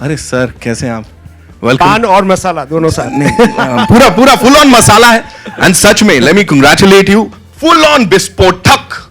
अरे सर कैसे हैं आप? वेलकम। पान और मसाला दोनों साथ नहीं, पूरा फुल ऑन मसाला है। एंड सच में let me congratulate you, full on विस्फोटक।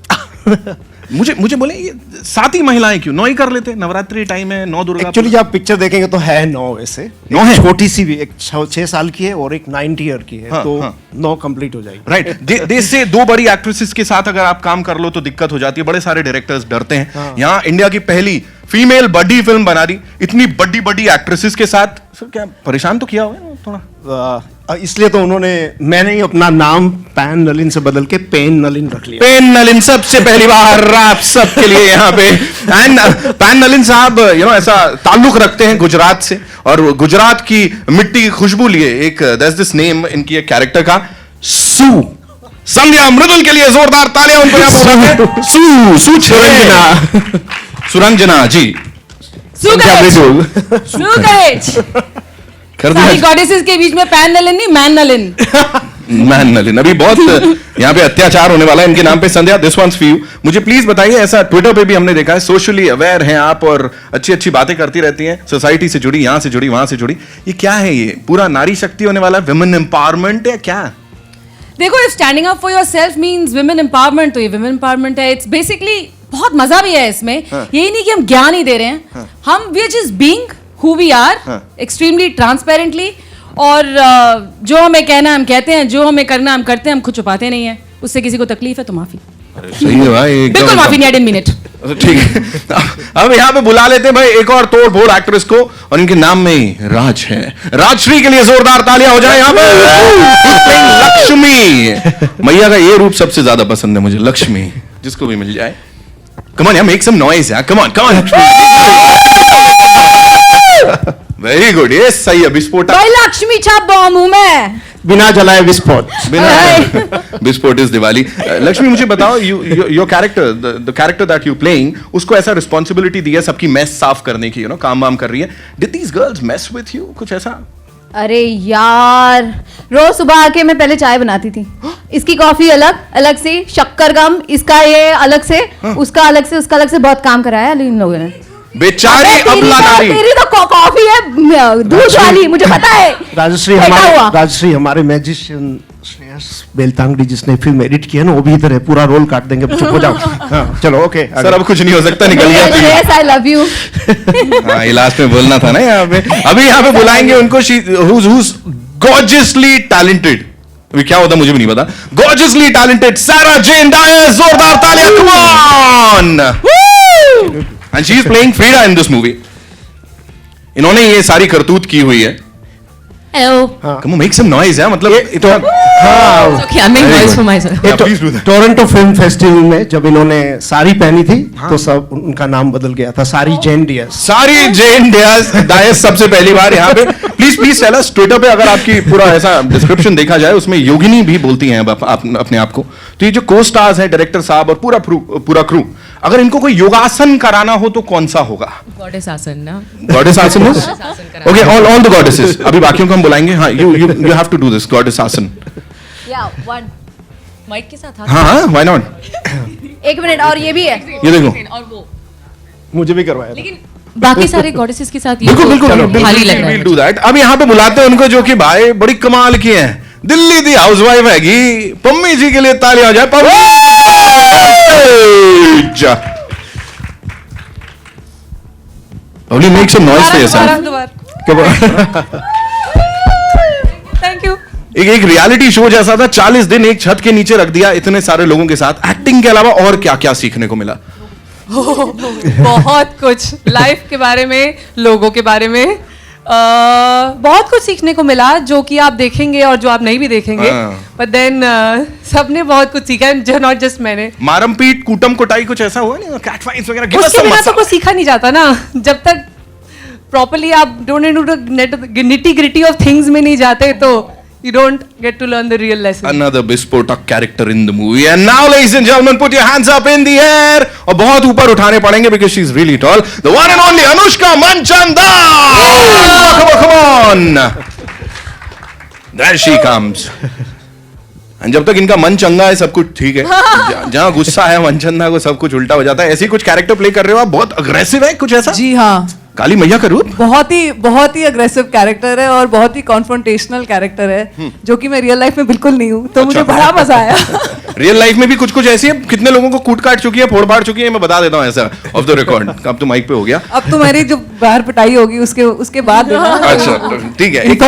मुझे बोले ये 7 ही महिलाएं क्यों? 9 ही कर लेते, नवरात्रि टाइम है, 9 दुर्गा। एक्चुअली जब आप पिक्चर देखेंगे तो है 9 वैसे। 9 है? छोटी सी भी, एक 6 साल की है और एक 90 ईयर की है। हाँ, तो हाँ। 9 कंप्लीट हो जाएगी। राइट। देश से 2 बड़ी एक्ट्रेसेस के साथ अगर आप काम कर लो तो दिक्कत हो जाती है, बड़े सारे डायरेक्टर्स डरते हैं। हाँ। यहाँ इंडिया की पहली फीमेल बड़ी फिल्म बना दी, इतनी बड़ी एक्ट्रेसेस के साथ। सर क्या परेशान तो किया हुआ है थोड़ा? इसलिए तो मैंने ही अपना नाम पैन नलिन से बदल के पेन नलिन रख लिया। पेन नलिन सबसे पहली बार आप सबके लिए यहाँ पे। एंड पैन नलिन साहब ऐसा ताल्लुक रखते हैं गुजरात से, और गुजरात की मिट्टी की खुशबू लिए एक दिस नेम इनकी एक कैरेक्टर का, सू। संध्या मृदुल के लिए जोरदार तालियां उनको यहाँ पर। सू सुरंजना जी। सारी गॉडेसेस के बीच में पैन नलिन नहीं, मैन नलिन। मैन नलिन। अभी बहुत यहाँ पे अत्याचार होने वाला है इनके नाम पे। संध्या, दिस वंस फॉर यू। मुझे प्लीज बताइए, ऐसा ट्विटर पे भी हमने देखा है, सोशली अवेयर हैं आप और अच्छी बातें करती रहती हैं, सोसाइटी से जुड़ी, यहाँ से जुड़ी, वहां से जुड़ी। ये क्या है? ये पूरा नारी शक्ति होने वाला है, विमेन एम्पावरमेंट है क्या? देखो, if standing up for yourself means women empowerment, तो ये विमेन एम्पावरमेंट है। इट्स बेसिकली बहुत मजा भी है इसमें। यही नहीं कि हम ज्ञान ही दे रहे हैं, हम we are just being who we are, extremely transparently. और जो हमें कहना हम कहते हैं, जो हमें करना हम करते हैं, हम खुद छुपाते नहीं है। उससे किसी को तकलीफ है तो माफी। सही है भाई, बिल्कुल माफी नहीं, आई डिडंट मीन इट। ठीक है। अब यहाँ पे बुला लेते हैं भाई एक और तोड़ फोड़ एक्ट्रेस को, और इनके नाम में ही राज है। राजश्री के लिए जोरदार तालियां हो जाए यहाँ पे। लक्ष्मी मैया का ये रूप सबसे ज्यादा पसंद है मुझे, लक्ष्मी, जिसको भी मिल जाए। Come on, make some noise, यार। Come on. Very good. ये सही है। विस्फोट। भाई लक्ष्मी छाप बॉम्ब हूं मैं, बिना जलाए विस्फोट। विस्फोट इज दिवाली। लक्ष्मी, मुझे बताओ, your character, the character that you playing, उसको ऐसा रिस्पॉन्सिबिलिटी दी है सबकी मेस साफ करने की, काम वाम कर रही है। Did these girls mess with you? कुछ ऐसा? अरे यार, रोज सुबह आके मैं पहले चाय बनाती थी। इसकी कॉफी अलग से, शक्कर कम, इसका ये अलग से, उसका अलग से, उसका अलग से, बहुत काम कराया इन लोगों ने। बेचारी अबला नारी। तेरी तो कॉफी है दूध वाली, मुझे पता है। राजश्री हमारे मैजिशियन श्रेयस बेलतांगड़ी, जिसने फिल्म एडिट किया ना, वो भी इधर है। पूरा रोल काट देंगे, चुप हो जाओ। हाँ, चलो ओके। सर अब कुछ नहीं हो सकता, निकल गया। Shreyas, I love you. हाँ, ये लास्ट में बोलना था ना यहाँ पे। अभी यहाँ पे बुलाएंगे उनको, who's gorgeously talented। अभी क्या होता मुझे भी नहीं पता। Gorgeously talented सारा जेन डायर, जोरदार तालियां, come on। And she is playing Frida in this movie। इन्होंने ये सारी करतूत की हुई है। Hello. Come on, make some noise, यार। मतलब इतना। Okay, I'm making noise for myself. Yeah, please do that। Toronto film festival में जब इन्होंने साड़ी पहनी थी, तो सब उनका नाम बदल गया था, सारी जेन डियस। सारी जेन डायस सबसे पहली बार यहाँ पे। प्लीज टेल अस, ट्विटर पे अगर आपकी पूरा ऐसा डिस्क्रिप्शन देखा जाए, उसमें योगिनी भी बोलती हैं अपने आप को। तो ये जो को स्टार्स हैं, डायरेक्टर साहब और पूरा क्रू, अगर इनको कोई योगासन कराना हो तो कौन सा होगा? गॉडेस आसन ना। Goddess asana. Okay, all the goddesses. अभी बाकियों को हम बुलाएंगे। हाँ, you have to do this goddess asana. Mike के साथ। हाँ, व्हाई नॉट। एक मिनट, और ये भी है, ये देखो, और वो मुझे भी करवाया था। लेकिन बाकी सारे गॉडेसेस के साथ ये बिल्कुल खाली लग रहा है। Do that. अब यहाँ पे बुलाते हैं उनको, जो कि भाई बड़ी कमाल की हैं। दिल्ली दी हाउसवाइफ हैगी, पम्मी जी के लिए तालियां हो जाए। Pammi, make some noise for yourself. Thank you. एक रियलिटी शो जैसा था, 40 दिन एक छत के नीचे रख दिया इतने सारे लोगों के साथ। एक्टिंग के अलावा और क्या क्या सीखने को मिला? बहुत कुछ, लाइफ के बारे में, लोगों के बारे में, बहुत कुछ सीखने को मिला, जो कि आप देखेंगे और जो आप नहीं भी देखेंगे। बट देन सबने बहुत कुछ सीखा, जो नॉट जस्ट मैंने। मारम पीट, कूटम कुटाई, कुछ ऐसा हुआ नहीं? कैट फाइट्स वगैरह? उसके बिना तो कुछ सीखा नहीं जाता ना, जब तक प्रॉपर्ली आप निटी ग्रिटी ऑफ थिंग्स में नहीं जाते, तो you don't get to learn the real lesson. Another Bispotak character in the movie. And now, ladies and gentlemen, put your hands up in the air. और बहुत ऊपर उठाने पड़ेंगे because she's really tall. The one and only Anushka Manchanda. Come on. There she comes. And जब तक इनका मन चंगा है, सब कुछ ठीक है। जहाँ गुस्सा है मंचंदा को, सब कुछ उल्टा हो जाता है। ऐसे ही कुछ कैरेक्टर प्ले कर रहे हो आप, बहुत अग्रेसिव है कुछ ऐसा? जी हाँ, काली मैया का रूप? बहुत ही अग्रेसिव कैरेक्टर है और बहुत ही कॉन्फ्रंटेशनल कैरेक्टर है जो कि मैं रियल लाइफ में बिल्कुल नहीं हूँ, तो मुझे बड़ा मजा आया। रियल लाइफ में भी कुछ कुछ ऐसी है, कितने लोगों को कूट काट चुकी है, फोड़ फाड़ चुकी है, मैं बता देता हूँ ऐसा ऑफ द रिकॉर्ड। अब तो माइक पे हो गया। अब तो मेरी जो बाहर पिटाई होगी उसके बाद अच्छा ठीक है, एक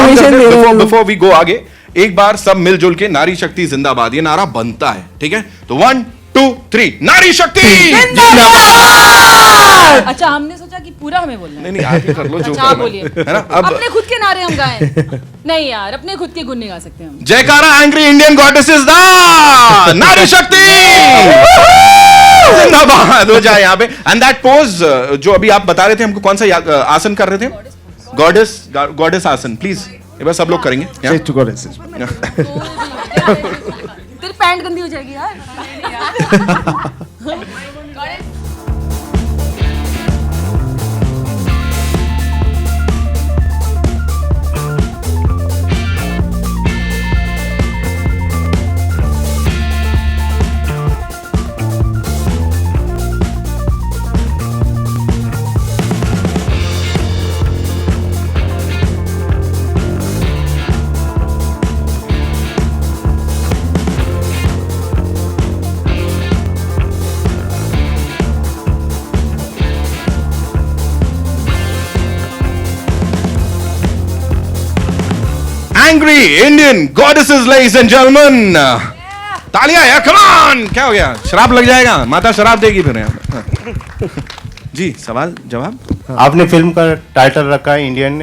बिफोर वी गो आगे, एक बार सब मिलजुल के नारी शक्ति जिंदाबाद ये नारा बनता है, ठीक है? तो 1 2 3 नारी शक्ति जिंदाबाद। अच्छा, हमने सोचा कि पूरा हमें बोलना है। नहीं आगे कर लो जो अच्छा, आप बोलिए। है ना। अब अपने खुद के नारे हम गाएं। नहीं यार, अपने खुद के गुण नहीं गा सकते हम। जयकारा एंग्री इंडियन गॉडेसेस दा नारी शक्ति जिंदाबाद हो जाए यहाँ पे। एंड दैट पोज जो अभी आप बता रहे थे हमको, कौन सा आसन कर रहे थे? गॉडेस आसन। प्लीज ये बार सब लोग करेंगे। Say to goddesses. तेरी पैंट गंदी हो जाएगी यार। Angry Indian goddesses ladies and gentleman, तालियां यार, कम ऑन। क्या हो गया? शराब लग जाएगा, माता शराब देगी फिर यहाँ पे। जी सवाल जवाब। आपने फिल्म का टाइटल रखा है इंडियन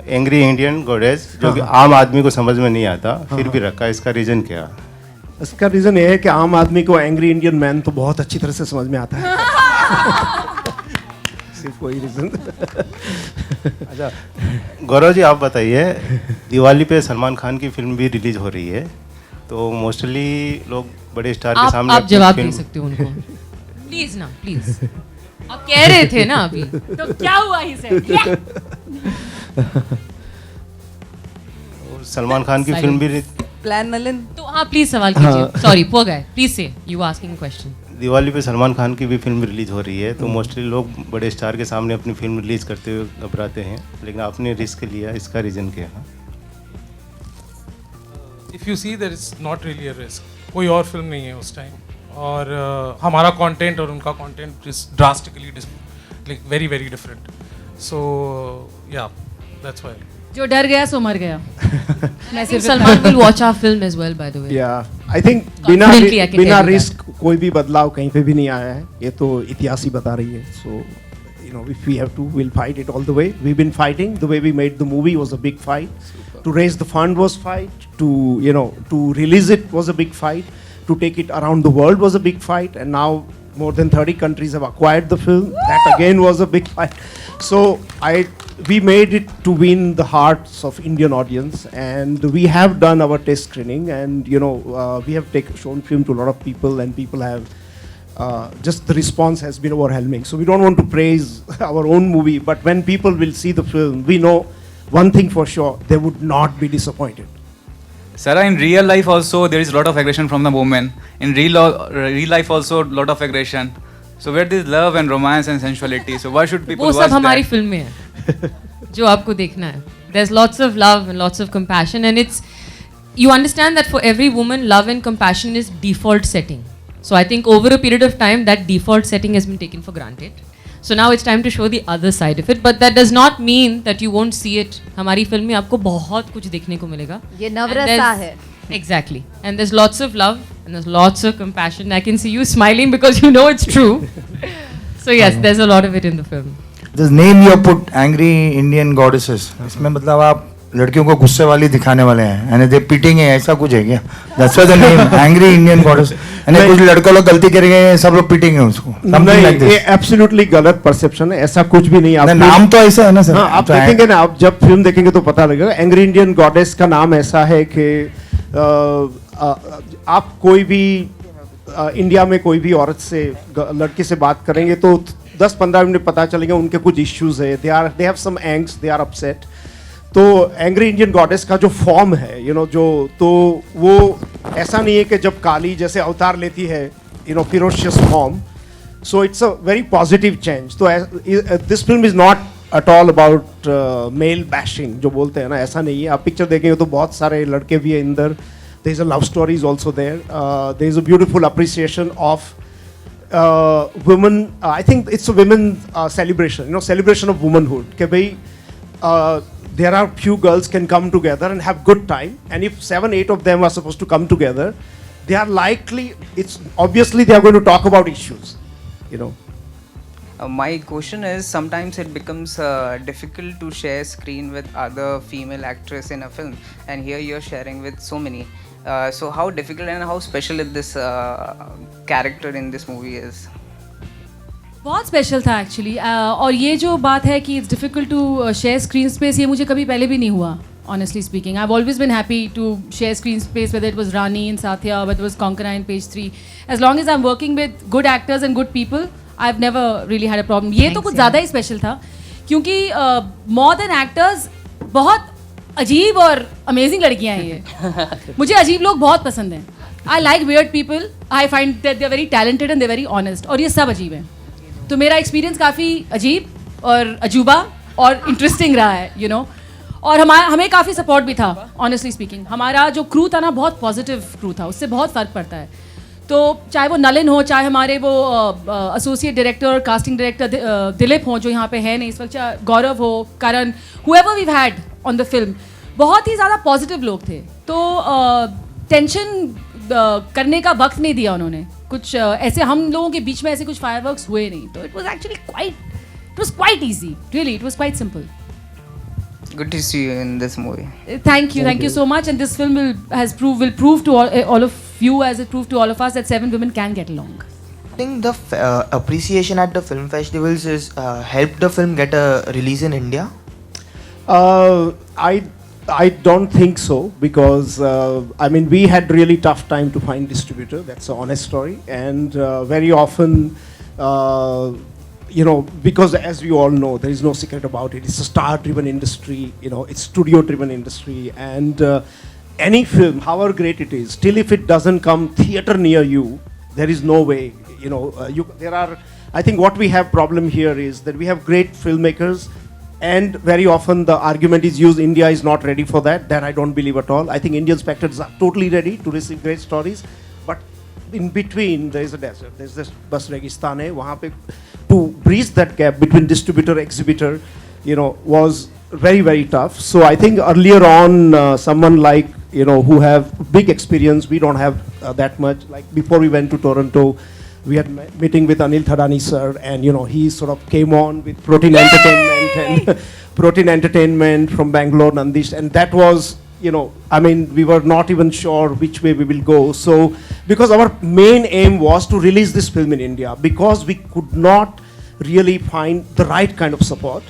एंग्री इंडियन गॉडेस, जो कि आम आदमी को समझ में नहीं आता, फिर भी रखा है, इसका रीजन क्या है? इसका रीजन ये है कि आम आदमी को एंग्री इंडियन मैन तो बहुत अच्छी तरह से समझ में आता है। सिर्फ वही रीजन। अच्छा गौरव जी, आप बताइए, दिवाली पे सलमान खान की फिल्म भी रिलीज हो रही है, तो मोस्टली लोग बड़े स्टार के सामने आप अपनी जवाब दे फिल्म- सकते हो उनको, प्लीज ना, प्लीज। आप कह रहे थे ना अभी। तो क्या हुआ ही से? और सलमान खान की फिल्म भी प्लान नलिन। तो हाँ प्लीज सवाल कीजिए। सॉरी पुअर गाय, प्लीज से यू आस्किंग क्वेश्चन। दिवाली पे सलमान खान की भी फिल्म रिलीज हो रही है, तो मोस्टली लोग बड़े स्टार के सामने अपनी फिल्म रिलीज करते हुए घबराते हैं, लेकिन आपने रिस्क लिया, इसका रीजन क्या है? If you see there is not really a risk, कोई और फिल्म नहीं है उस टाइम, और हमारा कंटेंट और उनका content is drastically like very very different, so yeah that's why. जो डर गया सो मर गया। मैं सिर्फ Salman will watch our film as well, by the way. I think बिना Confidently I can बिना tell you रिस्क कोई भी बदलाव कहीं पे भी नहीं आया है, ये तो इतिहास ही बता रही है। सो you know, if we have to, we'll fight it all the way. We've been fighting. The way we made the movie was a big fight. To raise the fund was fight. To release it was a big fight. To take it around the world was a big fight. And now more than 30 countries have acquired the film. That again was a big fight. So we made it to win the hearts of Indian audience, and we have done our test screening, and we have shown film to a lot of people, and people have just the response has been overwhelming. So we don't want to praise our own movie, but when people will see the film, we know one thing for sure: they would not be disappointed. Sarah, in real life also there is a lot of aggression from the women. In real life also a lot of aggression. So where there is love and romance and sensuality. So why should people वो watch सब हमारी that? Film में है जो आपको देखना है. There's lots of love and lots of compassion, and it's, you understand that for every woman, love and compassion is default setting. So I think over a period of time that default setting has been taken for granted. So now it's time to show the other side of it, but that does not mean that you won't see it. हमारी film में आपको बहुत कुछ देखने को मिलेगा. ये And Navarasa there's- है. Exactly. And there's lots of love and there's lots of compassion. I can see you smiling because you know it's true. So yes, there's a lot of it in the film. This name you have put, Angry Indian Goddesses, इसमें मतलब आप लड़कियों को गुस्से वाली दिखाने वाले हैं, यानी दे पीटेंगे, ऐसा कुछ है क्या? That's why the name Angry Indian Goddess. यानी कुछ लड़का लोग गलती करेंगे, सब लोग पीटेंगे उसको. Something like नहीं, ये this. एब्सोल्युटली गलत परसेप्शन है, ऐसा कुछ भी नहीं। आप नाम तो ऐसा है ना सर. हाँ, आप देखेंगे ना, आप जब फिल्म देखेंगे तो पता लगेगा। एंग्री इंडियन गॉडेस का नाम ऐसा है कि आप कोई भी इंडिया में कोई भी औरत से लड़के से बात करेंगे तो 10-15 मिनट पता चलेंगे उनके कुछ इश्यूज है, they have some angst, they are upset. तो एंग्री इंडियन गॉडेस का जो फॉर्म है तो वो ऐसा नहीं है कि जब काली जैसे अवतार लेती है ferocious form, so it's a very positive change. So this film is not at all about male bashing जो बोलते हैं ना, ऐसा नहीं है. आप पिक्चर देखेंगे तो बहुत सारे लड़के भी हैं अंदर. There is a love story is also there. There is a beautiful appreciation of women. I think it's a women celebration. You know, celebration of womanhood. कि भाई there are few girls can come together and have good time, and if 7-8 of them are supposed to come together, they are likely. It's obviously they are going to talk about issues. You know. My question is, sometimes it becomes difficult to share screen with other female actress in a film, and here you're sharing with so many. So how difficult and how special is this character in this movie is? बहुत special था actually. और ये जो बात है कि it's difficult to share screen space, ये मुझे कभी पहले भी नहीं हुआ. Honestly speaking, I've always been happy to share screen space, whether it was Rani in Satya, whether it was Konkona in Page 3. As long as I'm working with good actors and good people, I've never really had a problem. ये तो कुछ ज़्यादा ही special था क्योंकि more than actors बहुत अजीब और amazing लड़कियाँ हैं ये. मुझे अजीब लोग बहुत पसंद हैं. I like weird people. I find that they're very talented and they're very honest. और ये सब अजीब हैं. तो मेरा एक्सपीरियंस काफ़ी अजीब और अजूबा और इंटरेस्टिंग रहा है, you know. और हमें काफ़ी सपोर्ट भी था. ऑनेस्टली स्पीकिंग हमारा जो क्रू था ना, बहुत पॉजिटिव क्रू था. उससे बहुत फ़र्क पड़ता है. तो चाहे वो नलिन हो, चाहे हमारे वो एसोसिएट डायरेक्टर और कास्टिंग डायरेक्टर दिलीप हो जो यहाँ पे है नहीं इस वक्त, चाहे गौरव हो, Karan, whoever we had on the film, बहुत ही ज़्यादा पॉजिटिव लोग थे. तो टेंशन करने का वक्त नहीं दिया उन्होंने. कुछ ऐसे हम लोगों के बीच में ऐसे कुछ फायरवर्क्स हुए नहीं. तो it was quite easy, really it was quite simple. Good to see you in this movie. Thank you so much. And this film will prove to all of you, as it proved to all of us, that 7 women can get along. I think the appreciation at the film festivals is helped the film get a release in India. I don't think so, because I mean, we had really tough time to find distributor. That's an honest story, and very often. You know, because as we all know, there is no secret about it. It's a star-driven industry, you know, it's studio-driven industry, and any film, however great it is, still if it doesn't come theater near you, there is no way, you know, I think what we have problem here is that we have great filmmakers, and very often the argument is used, India is not ready for that. That I don't believe at all. I think Indian spectators are totally ready to receive great stories, but in between there is a desert. There's this bus Registan hai, wahan pe to bridge that gap between distributor exhibitor, you know, was very, very tough. So I think earlier on, someone like, you know, who have big experience, we don't have that much. Like before we went to Toronto, we had meeting with Anil Thadani sir, and you know, he sort of came on with Protein Entertainment and Protein Entertainment from Bangalore, Nandish, and that was, you know, I mean, we were not even sure which way we will go. So, because our main aim was to release this film in India, because we could not really find the right kind of support,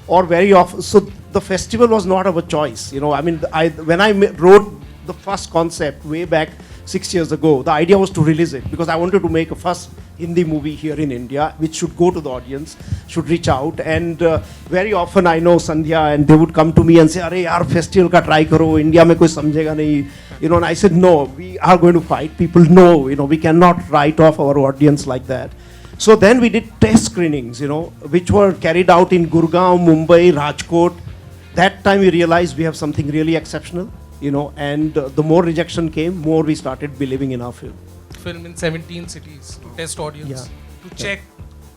or very often, so the festival was not our choice. You know, I mean, when I wrote the first concept way back 6 years ago, the idea was to release it, because I wanted to make a first Hindi movie here in India, which should go to the audience, should reach out. And very often I know Sandhya, and they would come to me and say, "Arey yaar, festival ka try karo, India mein koi samjhega nahi." You know, and I said, no, we are going to fight. People know, you know, we cannot write off our audience like that. So then we did test screenings, you know, which were carried out in Gurgaon, Mumbai, Rajkot. That time we realized we have something really exceptional, you know, and the more rejection came, more we started believing in our film. Film in 17 cities to test audience, to check,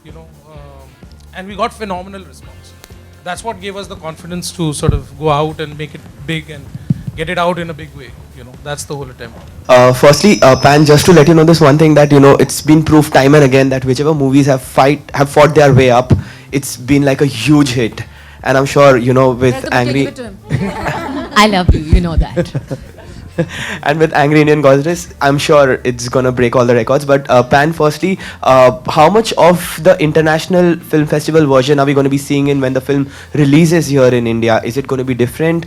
you know, and we got phenomenal response. That's what gave us the confidence to sort of go out and make it big and get it out in a big way. You know, that's the whole attempt. Firstly, Pan, just to let you know this one thing, that you know, it's been proved time and again that whichever movies have fought their way up, it's been like a huge hit. And I'm sure, you know, with Angry... I love you, you know that. And with Angry Indian Goddess, I'm sure it's gonna break all the records. But Pan, firstly, how much of the international film festival version are we going to be seeing in when the film releases here in India? Is it going to be different?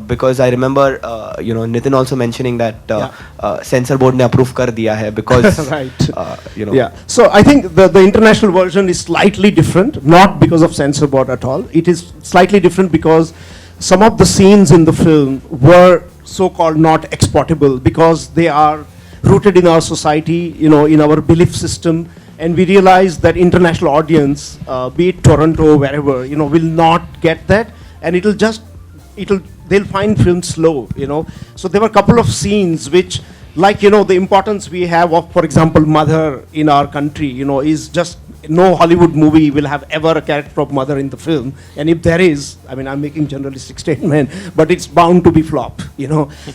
Because I remember, you know, Nitin also mentioning that censor board ne approve kar diya hai because, right. You know. Yeah. So I think the international version is slightly different, not because of censor board at all. It is slightly different because some of the scenes in the film were so-called not exportable, because they are rooted in our society, you know, in our belief system, and we realized that international audience, be it Toronto, wherever, will not get that, and they'll find film slow, So there were a couple of scenes which, like, the importance we have of, for example, mother in our country, is just no Hollywood movie will have ever a character of mother in the film. And if there is, I mean, I'm making generalistic statement, but it's bound to be flop,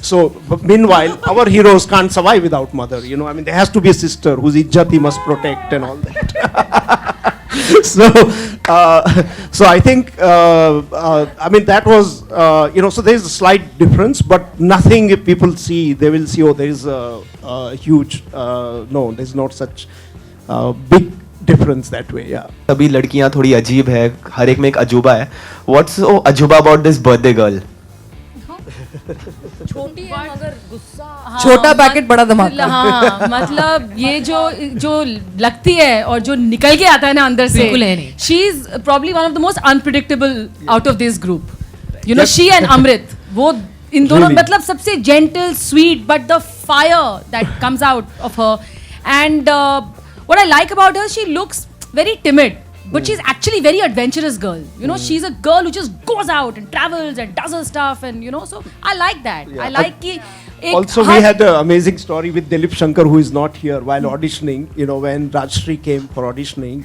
So, but meanwhile, our heroes can't survive without mother, I mean, there has to be a sister whose ijjat he must protect and all that. So I think, I mean, that was, so there's a slight difference, but nothing if people see, they will see, oh, there is a huge, no, there's not such big difference that way, yeah. सभी लड़कियां थोड़ी अजीब है, हर एक में एक अजूबा है. What's so अजूबा about this birthday girl? छोटी है मगर गुस्सा छोटा पैकेट बड़ा धमाका. हाँ, मतलब ये जो लगती है और जो निकल के आता है ना अंदर से, बिल्कुल है नहीं. She is probably one of the most unpredictable out of this group, she and Amrit, वो इन दोनों मतलब सबसे gentle sweet, but the fire that comes out of her. And what I like about her, she looks very timid, but she's actually very adventurous girl. She's a girl who just goes out and travels and does her stuff, and so I like that. Yeah. I like ki also we had an amazing story with Dilip Shankar, who is not here, while auditioning, when Rajshri came for auditioning,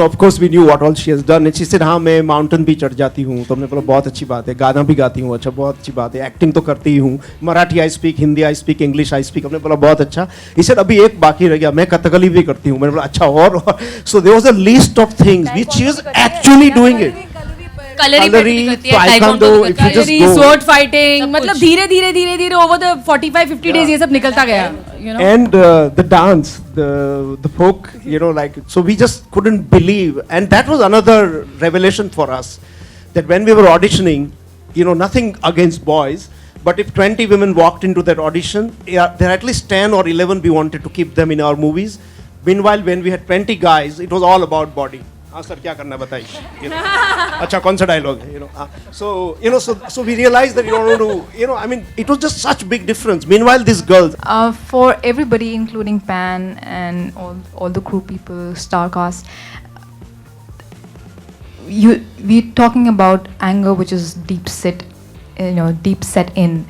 of course we knew what all she has done, and she said, हाँ मैं mountain भी चढ़ जाती हूँ. तो हमने बोला बहुत अच्छी बात है, गाना भी गाती हूँ, अच्छा बहुत अच्छी बात है, एक्टिंग तो करती ही हूँ, Marathi I speak, Hindi I speak, English I speak. हमने बोला बहुत अच्छा. He said अभी एक बाकी रह गया, मैं कथकली भी करती हूँ. मैंने बोला अच्छा और. So there was a list of things which she is actually doing it. Kalari, taekwondo, if you just go. sword fighting, मतलब धीरे over the 45-50 days ये सब निकलता गया, And the dance, the folk, like, so we just couldn't believe, and that was another revelation for us, that when we were auditioning, nothing against boys, but if 20 women walked into that audition, there are at least 10 or 11 we wanted to keep them in our movies. Meanwhile, when we had 20 guys, it was all about body. हाँ sir क्या करना बताइए, अच्छा कौन सा dialogue है, so we realized that you don't want to, I mean, it was just such big difference. Meanwhile, these girls, for everybody, including Pan and all the crew people, star cast, we're talking about anger which is deep set in.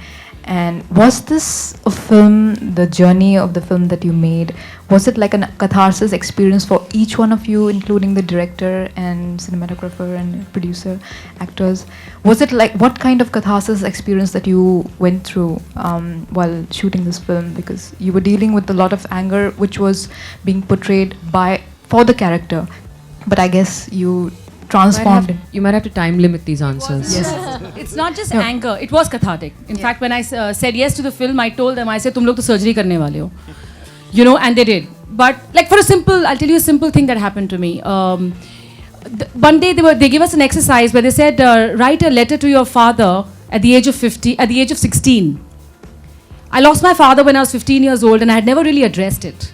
And was this a film, the journey of the film that you made, was it like a catharsis experience for each one of you, including the director and cinematographer and producer, actors? Was it like, what kind of catharsis experience that you went through while shooting this film? Because you were dealing with a lot of anger which was being portrayed for the character, but I guess you transformed it. You might have to time limit these answers. Yes. It's not just anger, it was cathartic. In fact, when I said yes to the film, I told them, I said, तुम लोग तो surgery करने वाले हो. And they did. But like I'll tell you a simple thing that happened to me. One day they gave us an exercise where they said, write a letter to your father at the age of 16. I lost my father when I was 15 years old, and I had never really addressed it.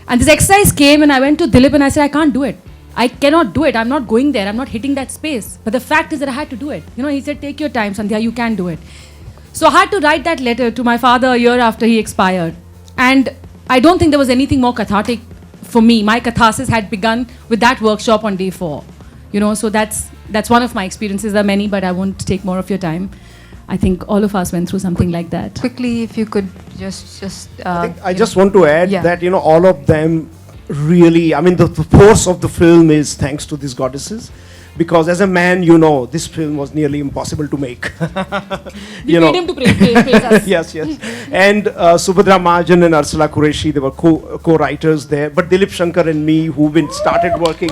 And this exercise came, and I went to Dilip and I said, I can't do it. I cannot do it. I'm not going there. I'm not hitting that space. But the fact is that I had to do it. He said, take your time, Sandhya, you can do it. So I had to write that letter to my father a year after he expired. And I don't think there was anything more cathartic for me. My catharsis had begun with that workshop on day 4. So that's one of my experiences. There are many, but I won't take more of your time. I think all of us went through something like that. Quickly, if you could just I just want to add that, all of them really, I mean, the force of the film is thanks to these goddesses, because as a man, this film was nearly impossible to make. We paid him to praise us. Yes. And Subhadra Mahajan and Ursula Qureshi, they were co-writers there. But Dilip Shankar and me, who started working,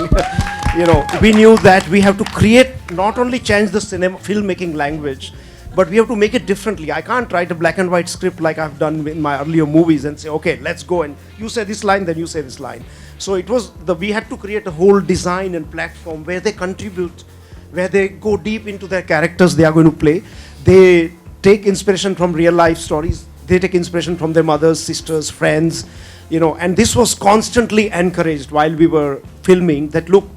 we knew that we have to create, not only change the filmmaking language, but we have to make it differently. I can't write a black and white script like I've done in my earlier movies and say, okay, let's go, and you say this line, then you say this line. So it was we had to create a whole design and platform where they contribute, where they go deep into their characters they are going to play. They take inspiration from real life stories. They take inspiration from their mothers, sisters, friends, and this was constantly encouraged while we were filming, that look,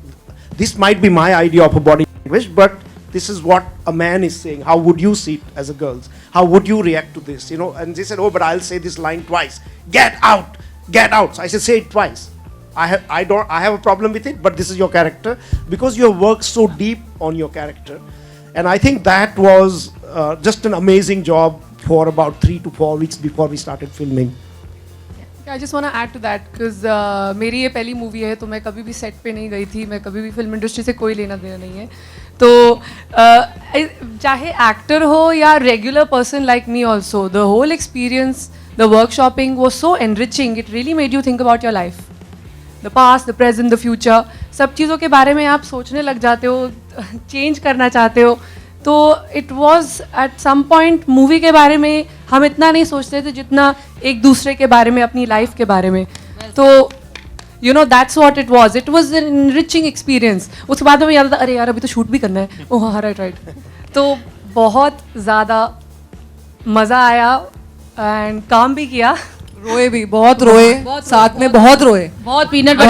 this might be my idea of a body language, but this is what a man is saying. How would you see it as a girl? How would you react to this? And they said, oh, but I'll say this line twice. Get out. So I said, say it twice. I have a problem with it, but this is your character, because you have worked so deep on your character. And I think that was just an amazing job for about 3 to 4 weeks before we started filming. I just want to add to that because मेरी ये पहली movie है, तो मैं कभी भी set पे नहीं गई थी, मैं कभी भी फिल्म इंडस्ट्री से कोई लेना देना नहीं है. तो चाहे एक्टर हो या regular person like me also, the whole experience, the workshopping was so enriching. It really made you think about your life, the past, the present, the future. सब चीज़ों के बारे में आप सोचने लग जाते हो, चेंज करना चाहते हो. तो it was at some point movie के बारे में हम इतना नहीं सोचते थे जितना एक दूसरे के बारे में, अपनी लाइफ के बारे में. तो you know that's what it was. It was an enriching experience. उसके बाद हमें याद आता, अरे यार अभी तो शूट भी करना है. ओह हाँ, राइट. तो बहुत ज़्यादा मज़ा आया एंड काम भी किया. रोए भी, बहुत रोए, साथ में बहुत रोए, बहुत पीनट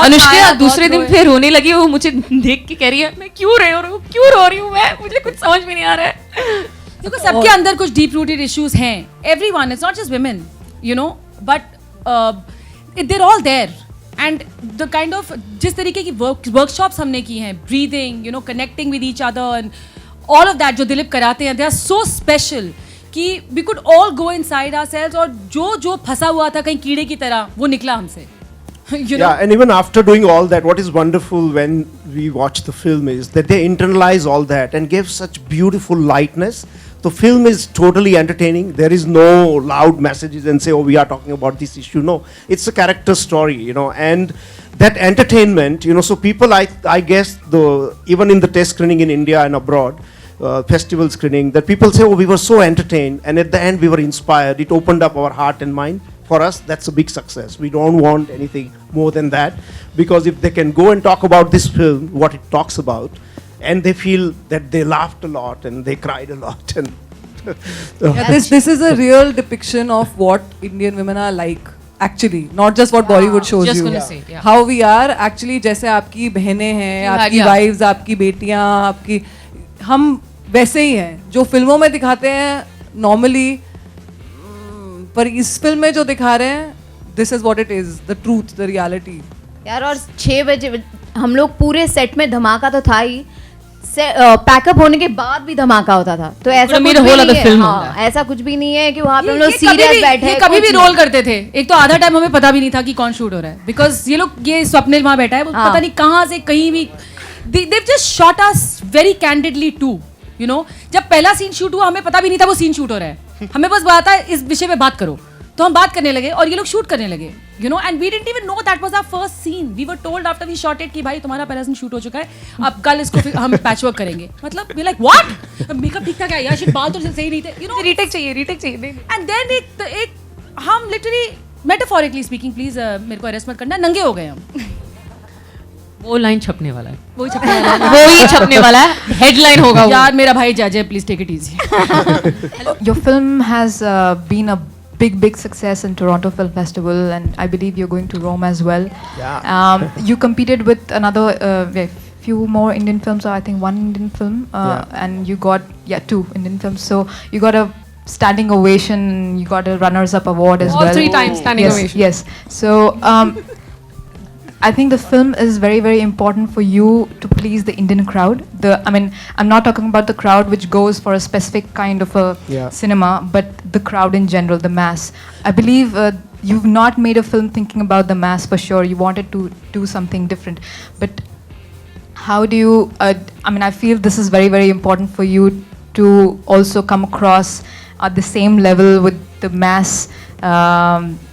अनुष्का दूसरे दिन फिर रोने लगी. वो मुझे देख के कह रही है, मैं क्यों रो रही हूँ मैं, मुझे कुछ समझ में नहीं आ रहा है. देखो सबके अंदर कुछ डीप रूटेड इश्यूज हैं. Everyone, it's not just women, you know, but they're all there. And the kind of जिस तरीके की वर्कशॉप्स हमने की हैं, breathing, you know, connecting with each other and all of that जो दिलीप कराते हैं, दे आर सो स्पेशल कि we could all go inside ourselves. और जो फंसा हुआ था कहीं कीड़े की तरह, वो निकला हमसे. You know? Yeah, and even after doing all that, what is wonderful when we watch the film is that they internalize all that and give such beautiful lightness. The film is totally entertaining. There is no loud messages and say, oh, we are talking about this issue. No, it's a character story, you know, and that entertainment, you know, so people, I guess, even in the test screening in India and abroad, festival screening, that people say, oh, we were so entertained, and at the end we were inspired. It opened up our heart and mind. For us, that's a big success. We don't want anything more than that, because if they can go and talk about this film, what it talks about, and they feel that they laughed a lot and they cried a lot, and this is a real depiction of what Indian women are like. Actually, not just what Bollywood shows just you. gonna say, yeah. How we are actually, जैसे आपकी बहनें हैं, आपकी wives, आपकी बेटियां, आपकी, हम वैसे ही हैं जो फिल्मों में दिखाते हैं नॉर्मली, पर इस फिल्म में जो दिखा रहे हैं, this is what it is, the truth, the reality. यार, और 6 बजे हम लोग पूरे सेट में, धमाका तो था ही, पैकअप होने के बाद भी धमाका होता था. तो ऐसा कुछ भी नहीं है. हाँ, ऐसा कुछ भी नहीं है कि वहाँ पे हम लोग सीरियस बैठे हैं. कभी भी रोल करते थे. एक तो आधा टाइम हमें पता भी नहीं था कि कौन शूट हो रहा है, बिकॉज ये लोग, ये स्वप्निल वहाँ बैठा है, वो पता नहीं कहाँ से कहीं भी, they've just shot us very candidly too, you know. जब पहला सीन शूट हुआ, हमें पता भी नहीं था वो सीन शूट हो रहा है. हमें बस बताया इस विषय पे बात करो, तो हम बात करने लगे और ये लोग शूट करने लगे, you know. And we didn't even know that was our first scene. We were told after we shot it कि भाई तुम्हारा पहला सीन शूट हो चुका है, अब कल इसको फिर हम पैच वर्क करेंगे. मतलब वी लाइक व्हाट, मेकअप ठीक था क्या यार, शिट बाल तो सही नहीं थे, यू नो. रीटेक चाहिए. एंड देन एक हम लिटरली, मेटाफोरिकली स्पीकिंग, प्लीज मेरे को अरेस्ट मत करना, नंगे हो गए हम. वो लाइन छपने वाला है, वो ही छपने वाला है, वो ही छपने वाला है, हेडलाइन होगा वो. यार मेरा भाई जज है, please take it easy. Your film has been a big success in Toronto Film Festival, and I believe you're going to Rome as well. Yeah. You competed with another few more Indian films, or I think one Indian film, and you got 2 Indian films. So you got a standing ovation. You got a runners-up award as well. All 3 times standing ovation. Yes. So I think the film is very important for you to please the Indian crowd. I mean, I'm not talking about the crowd which goes for a specific kind of a cinema, but the crowd in general, the mass. I believe you've not made a film thinking about the mass for sure. You wanted to do something different. But how do you, I mean, I feel this is very important for you to also come across at the same level with the mass,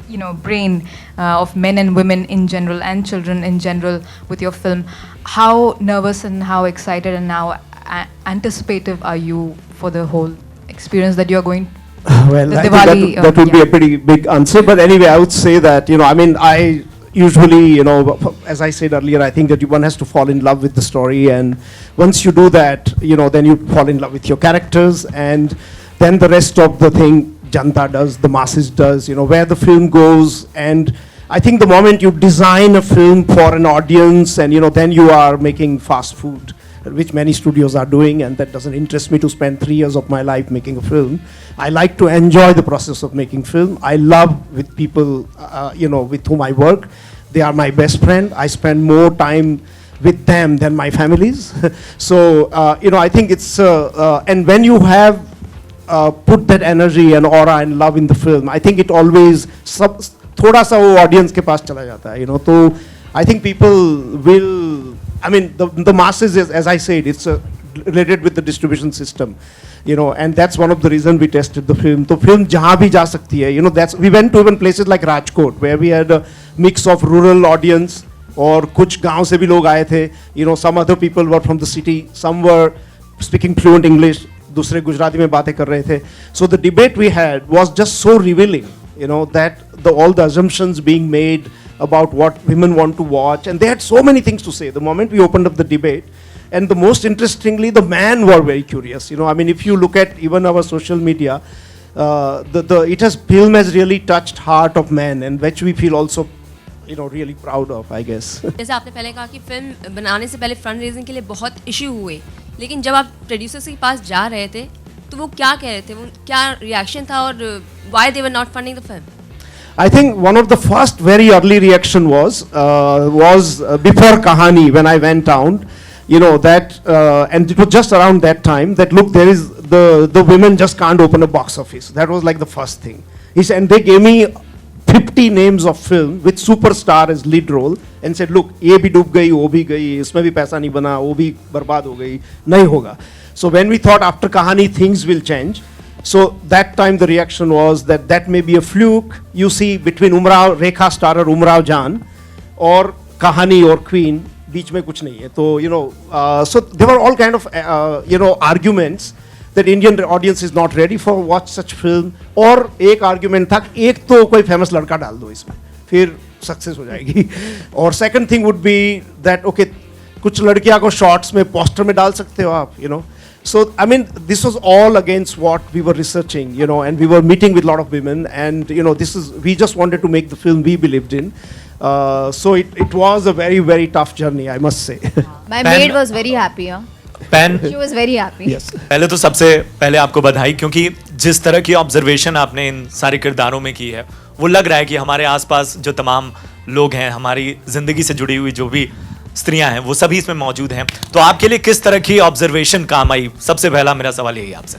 you know, brain of men and women in general and children in general with your film. How nervous and how excited and how anticipative are you for the whole experience that you are going? Well, I think that would be a pretty big answer, but anyway, I would say that, you know, I mean, I usually, you know, as I said earlier, I think that one has to fall in love with the story, and once you do that, you know, then you fall in love with your characters, and then the rest of the thing Janta does, the masses does, you know, where the film goes. And I think the moment you design a film for an audience, and you know, then you are making fast food which many studios are doing, and that doesn't interest me to spend 3 years of my life making a film. I like to enjoy the process of making film. I love with people, with whom I work. They are my best friend. I spend more time with them than my families. So, I think it's, and when you have put that energy and aura and love in the film, I think it always, thoda sa wo audience ke paas chala jata hai, So, I think people will, the masses, as I said, it's related with the distribution system, and that's one of the reasons we tested the film. So film jahan bhi ja sakti hai, we went to even places like Rajkot, where we had a mix of rural audience, और कुछ गांव से भी लोग आए थे, some other people were from the city, some were speaking fluent English, दूसरे गुजराती में बातें कर रहे थे. So the debate we had was just so revealing, that all the assumptions being made about what women want to watch, and they had so many things to say the moment we opened up the debate. And the most interestingly, the men were very curious. If you look at even our social media, film has really touched heart of men, and which we feel also really proud of, I guess. जैसे आपने पहले कहा कि film बनाने से पहले fund raising के लिए बहुत इश्यू हुए, लेकिन जब आप प्रोड्यूसर्स के पास जा रहे थे तो वो क्या कह रहे थे, वो क्या रिएक्शन था, और why they were not funding the film? I think one of the first very early reaction was before Kahani, when I went down, that and it was just around that time that look, there is the women just can't open a box office. That was like the first thing. He said, and they gave me 50 names of film with superstar as lead role and said, look, ये भी डूब गई, वो भी गई, इसमें भी पैसा नहीं बना, वो भी बर्बाद हो गई, नहीं होगा. So when we thought after Kahani things will change, so that time the reaction was that may be a fluke. You see between Umrao, Rekha starrer Umrao Jan or Kahani or Queen, बीच में कुछ नहीं है. तो so there were all kind of arguments that Indian audience is not ready for watch such film. और एक argument था, एक तो कोई famous लड़का डाल दो इसमें, फिर success हो जाएगी. और second thing would be that okay, कुछ लड़कियां को shorts में poster में डाल सकते हो आप, So this was all against what we were researching, and we were meeting with a lot of women, and we just wanted to make the film we believed in. So it was a very, very tough journey, I must say. My maid was very happy. She was very happy. Yes. पहले तो सबसे पहले आपको बधाई, क्योंकि जिस तरह की ऑब्जर्वेशन आपने इन सारे किरदारों में की है, वो लग रहा है कि हमारे आसपास जो तमाम लोग हैं, हमारी ज़िंदगी से जुड़ी हुई जो भी स्त्रियां हैं, वो सभी इसमें मौजूद हैं. तो आपके लिए किस तरह की ऑब्जर्वेशन काम आई? सबसे पहला मेरा सवाल यही आपसे.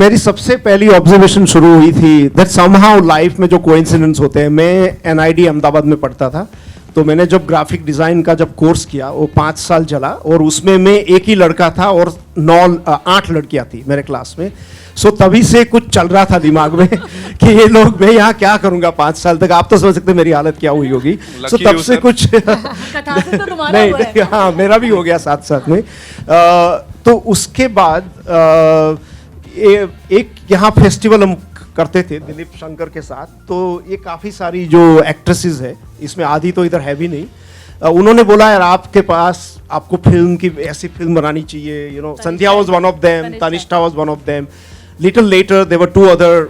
मेरी सबसे पहली ऑब्जर्वेशन शुरू हुई थी दैट समहाउ लाइफ में जो कोइंसिडेंस होते हैं. मैं NID अहमदाबाद में पढ़ता था, तो मैंने जब ग्राफिक डिज़ाइन का जब कोर्स किया वो 5 साल चला, और उसमें मैं एक ही लड़का था और 8 लड़कियां थी मेरे क्लास में. सो तभी से कुछ चल रहा था दिमाग में कि ये लोग, मैं यहाँ क्या करूँगा 5 साल तक. आप तो समझ सकते मेरी हालत क्या हुई होगी. सो तब से कुछ नहीं, हाँ मेरा भी हो गया साथ साथ में. तो उसके बाद एक यहाँ फेस्टिवल हम करते थे दिलीप शंकर के साथ. तो ये काफ़ी सारी जो एक्ट्रेसेस है, इसमें आधी तो इधर है भी नहीं, उन्होंने बोला यार आपके पास, आपको फिल्म की ऐसी फिल्म बनानी चाहिए. Sandhya was one of them, Tanishtha was one of them. Little later there were 2 other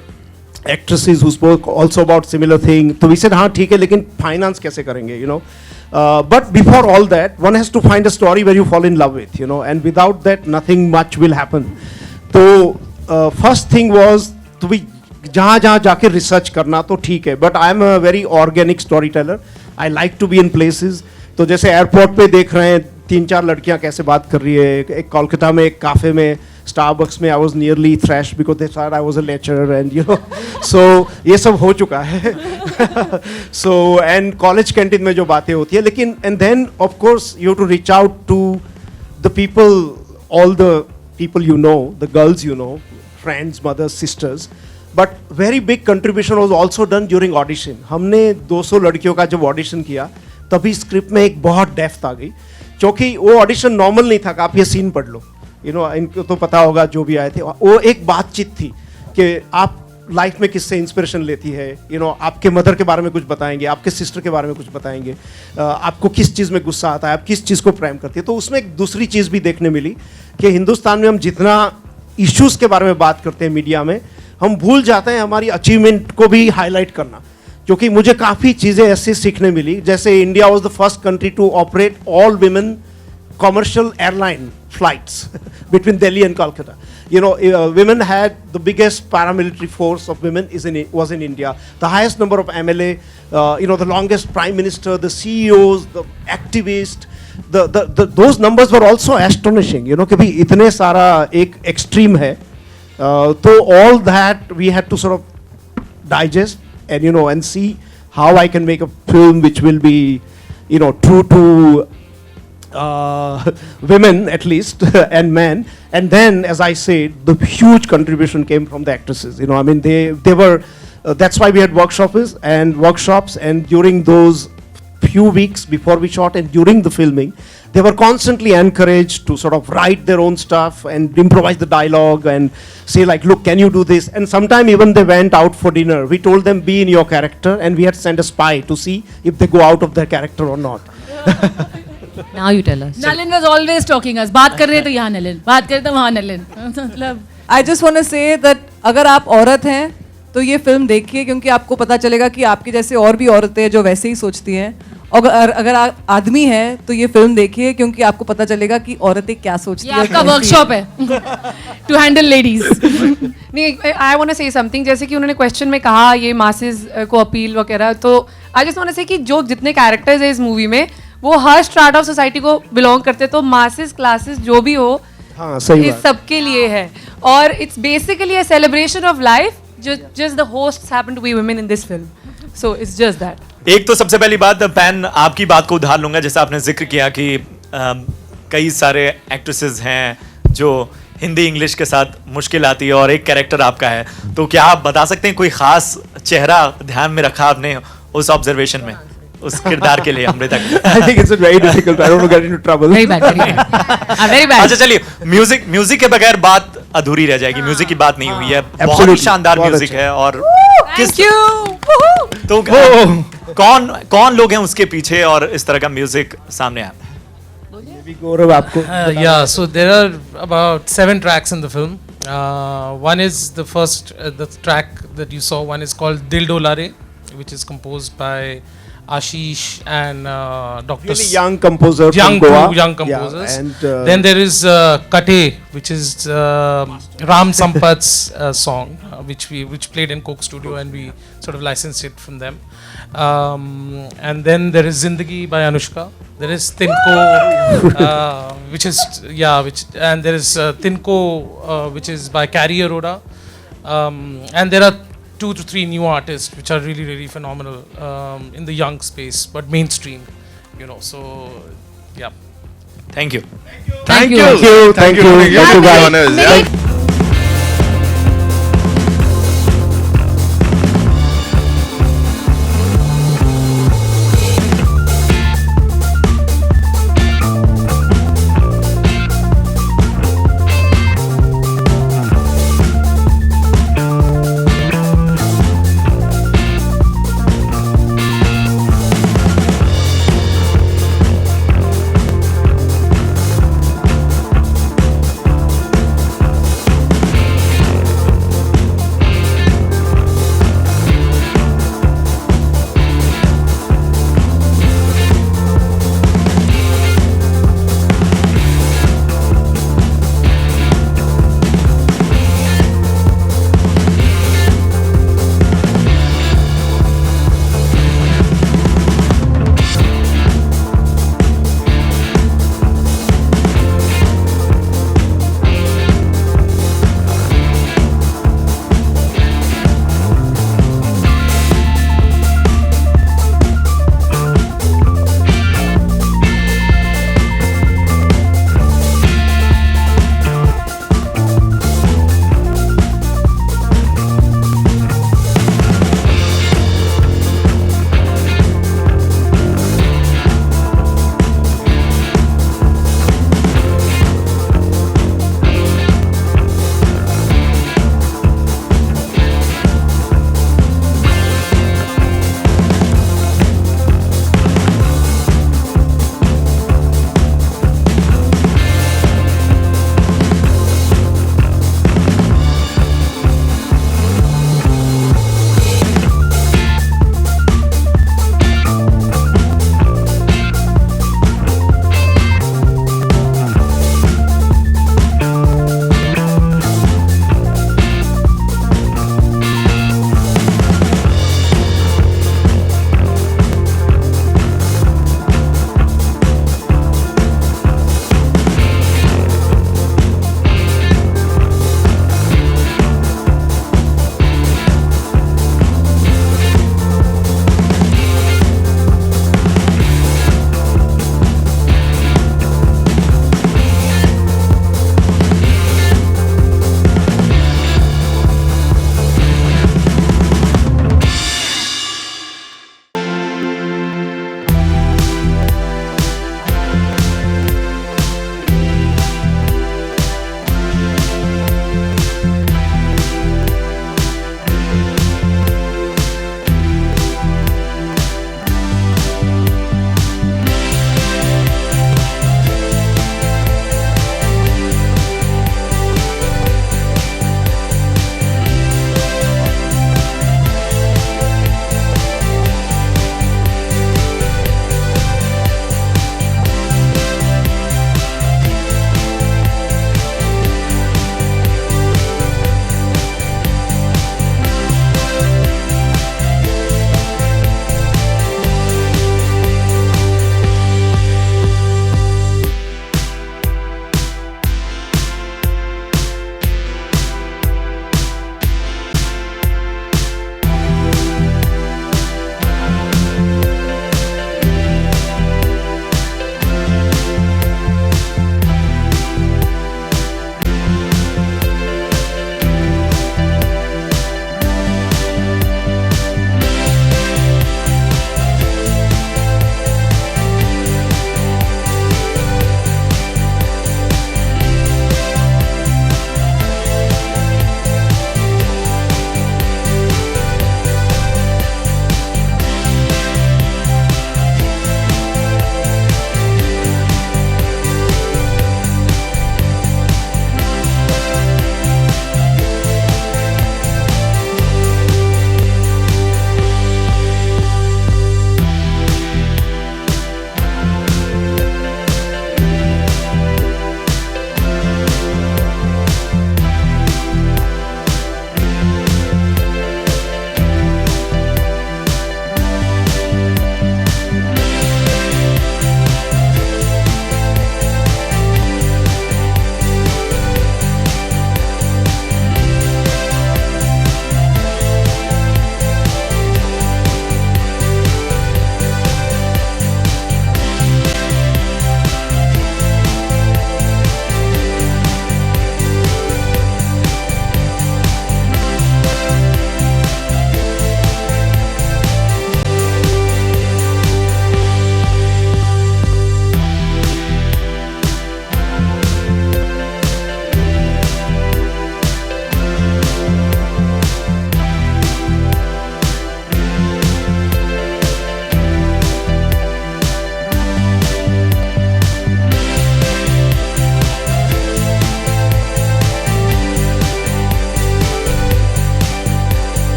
actresses who spoke also about similar thing. तो वी सेड हाँ ठीक है, लेकिन फाइनेंस कैसे करेंगे, but before all that one has to find a story where you fall in love with, and without that nothing much will happen. तो first thing was to be जहाँ जहाँ जाके रिसर्च करना तो ठीक है, but I am a very organic storyteller. I like to be in places. तो जैसे एयरपोर्ट पे देख रहे हैं 3-4 लड़कियाँ कैसे बात कर रही है. एक कोलकाता में एक काफ़े में स्टारबक्स में I was nearly trash because they thought I was a lecturer and so ये सब हो चुका है. सो एंड कॉलेज कैंटीन में जो बातें होती है, लेकिन and then of course you to reach out to the people, all the people the girls friends, mothers, sisters. But very big contribution was also done during audition. हमने 200 लड़कियों का जब ऑडिशन किया तभी स्क्रिप्ट में एक बहुत डेप्थ आ गई, क्योंकि वो ऑडिशन नॉर्मल नहीं था कि आप ये सीन पढ़ लो, इनको तो पता होगा जो भी आए थे. वो एक बातचीत थी कि आप लाइफ में किससे इंस्पिरेशन लेती है, आपके मदर के बारे में कुछ बताएंगे, आपके सिस्टर के बारे में कुछ बताएंगे, आपको किस चीज़ में गुस्सा आता है, आप किस चीज़ को प्रेम करती है. तो उसमें एक दूसरी चीज़ भी देखने मिली कि हिंदुस्तान में हम जितना इश्यूज़ के बारे में बात करते हैं मीडिया में, हम भूल जाते हैं हमारी अचीवमेंट को भी हाईलाइट करना. क्योंकि मुझे काफ़ी चीज़ें ऐसे सीखने मिली, जैसे India was the first country to operate all women commercial airline flights between Delhi and Calcutta. Women had the biggest paramilitary force of women was in India. The highest number of MLA, the longest prime minister, the CEOs, the activists. Those numbers were also astonishing. कि भी इतने सारा एक extreme है. So all that we had to sort of digest and see how I can make a film which will be true to women at least and men. And then, as I said, the huge contribution came from the actresses. They were that's why we had workshops, and during those few weeks before we shot and during the filming, they were constantly encouraged to sort of write their own stuff and improvise the dialogue and say like, look, can you do this? And sometime even they went out for dinner. We told them, be in your character, and we had sent a spy to see if they go out of their character or not. Now you tell us. Nalin was always talking us. बात कर रहे तो यहाँ नलिन, बात कर रहे तो वहाँ नलिन. मतलब I just want to say that अगर आप औरत हैं तो ये फिल्म देखिए, क्योंकि आपको पता चलेगा कि आपके जैसे और भी औरतें हैं जो वैसे ही सोचती हैं. और अगर आप आदमी हैं तो ये फिल्म देखिए, क्योंकि आपको पता चलेगा कि औरतें क्या सोचती हैं. ये आपका वर्कशॉप है टू हैंडल लेडीज. नहीं, I want to say something. जैसे कि उन्होंने क्वेश्चन में कहा ये मासेस को अपील वगैरह, तो आई जस्ट वांट टू से कि जो जितने कैरेक्टर्स है इस मूवी में वो हर स्ट्राटा ऑफ सोसाइटी को बिलोंग करते, तो मासेस क्लासेस जो भी हो इस सबके लिए है. और it's basically a celebration of life. Just the hosts happen to be women in this film, so it's just that. एक तो सबसे पहली बात, पैन आपकी बात को उधार लूंगा. जैसे आपने जिक्र किया कि कई सारे एक्ट्रेसेस हैं जो हिंदी इंग्लिश के साथ मुश्किल आती है और एक कैरेक्टर आपका है, तो क्या आप बता सकते हैं कोई खास चेहरा ध्यान में रखा आपने उस ऑब्जर्वेशन में, उस किरदार के लिए Amrita? I think it's very difficult. I don't want to get into trouble. Very bad. Very bad. अच्छा चलिए, म्यूजिक के बगैर बात अधूरी रह जाएगी. म्यूजिक की बात नहीं हुई है. बहुत ही शानदार म्यूजिक है. और Thank you. तो कौन लोग हैं उसके पीछे और इस तरह का म्यूजिक सामने आया? गौरव आपको. Yeah, so there are about 7 tracks in the film. One is the first, the track that you saw. One is called Dil Dolare, which is composed by Ashish and Dr. Really young composer from Goa. Two young composers. Yeah, and then there is Kate, which is Ram Sampat's song, which played in Coke Studio, and we sort of licensed it from them. And then there is Zindagi by Anushka. There is Tinko, and there is Tinko, which is by Carrie Aroda. And there are 2 to 3 new artists which are really, really phenomenal in the young space, but mainstream, so yeah. Thank you. Thank you. Thank you guys.